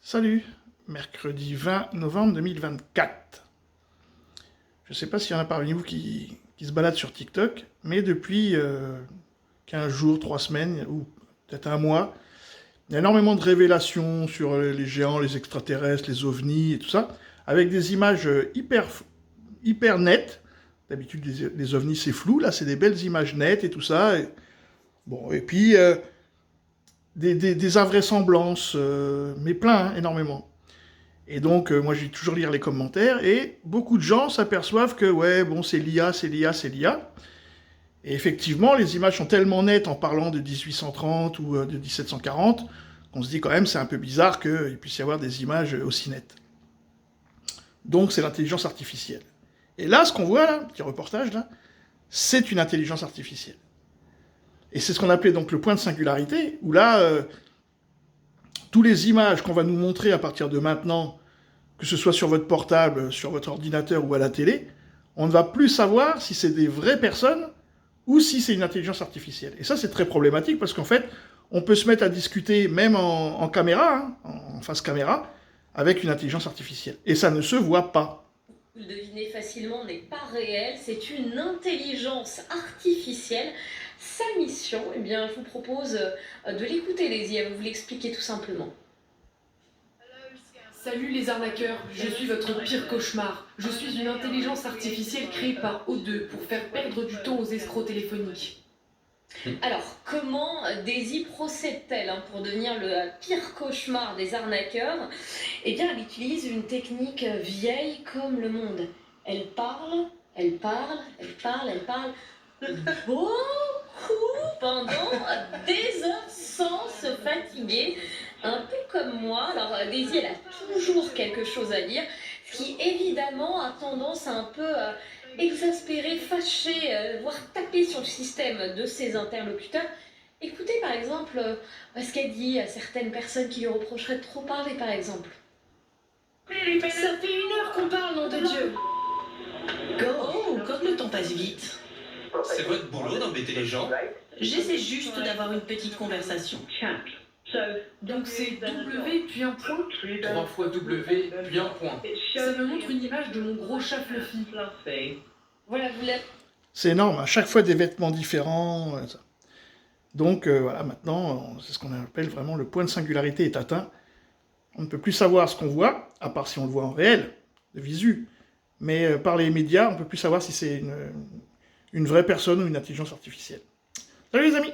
Salut, mercredi 20 novembre 2024. Je ne sais pas s'il y en a parmi vous qui se baladent sur TikTok, mais depuis 15 jours, 3 semaines, ou peut-être un mois, il y a énormément de révélations sur les géants, les extraterrestres, les ovnis et tout ça, avec des images hyper nettes. D'habitude, les ovnis, c'est flou, là, c'est des belles images nettes et tout ça. Bon, et puis, des invraisemblances, mais plein, hein, énormément. Et donc, moi, je vais toujours lire les commentaires, et beaucoup de gens s'aperçoivent que, ouais, bon, c'est l'IA, c'est l'IA, c'est l'IA. Et effectivement, les images sont tellement nettes en parlant de 1830 ou de 1740, qu'on se dit quand même, c'est un peu bizarre qu'il puisse y avoir des images aussi nettes. Donc, c'est l'intelligence artificielle. Et là, ce qu'on voit, là, petit reportage, là, c'est une intelligence artificielle. Et c'est ce qu'on appelait donc le point de singularité, où là, toutes les images qu'on va nous montrer à partir de maintenant, que ce soit sur votre portable, sur votre ordinateur ou à la télé, on ne va plus savoir si c'est des vraies personnes ou si c'est une intelligence artificielle. Et ça, c'est très problématique parce qu'en fait, on peut se mettre à discuter même en caméra, hein, en face caméra, avec une intelligence artificielle. Et ça ne se voit pas. Vous le devinez facilement, n'est pas réel, c'est une intelligence artificielle. Sa mission, eh bien, je vous propose de l'écouter, Daisy, elle va vous l'expliquer tout simplement. Salut les arnaqueurs, je suis votre pire cauchemar. Je suis une intelligence artificielle créée par O2 pour faire perdre du temps aux escrocs téléphoniques. Alors, comment Daisy procède-t-elle pour devenir le pire cauchemar des arnaqueurs? Eh bien, elle utilise une technique vieille comme le monde. Elle parle, elle parle, elle parle, elle parle beaucoup pendant des heures sans se fatiguer. Un peu comme moi. Alors, Daisy, elle a toujours quelque chose à dire, ce qui évidemment a tendance à un peu exaspérer, fâcher, voire taper sur le système de ses interlocuteurs. Écoutez par exemple ce qu'elle dit à certaines personnes qui lui reprocheraient de trop parler, par exemple. Ça fait 1 heure qu'on parle, nom de Dieu. Oh, comme le temps passe vite. C'est votre boulot d'embêter les gens. J'essaie juste d'avoir une petite conversation. Donc c'est W puis un point. 3 fois W, puis un point. Ça me montre une image de mon gros chat Fluffy. Voilà, vous l'avez. C'est énorme, à chaque fois des vêtements différents. Ça. Donc voilà, maintenant, c'est ce qu'on appelle vraiment le point de singularité est atteint. On ne peut plus savoir ce qu'on voit, à part si on le voit en réel, de visu. Mais par les médias, on ne peut plus savoir si c'est une vraie personne ou une intelligence artificielle. Salut les amis!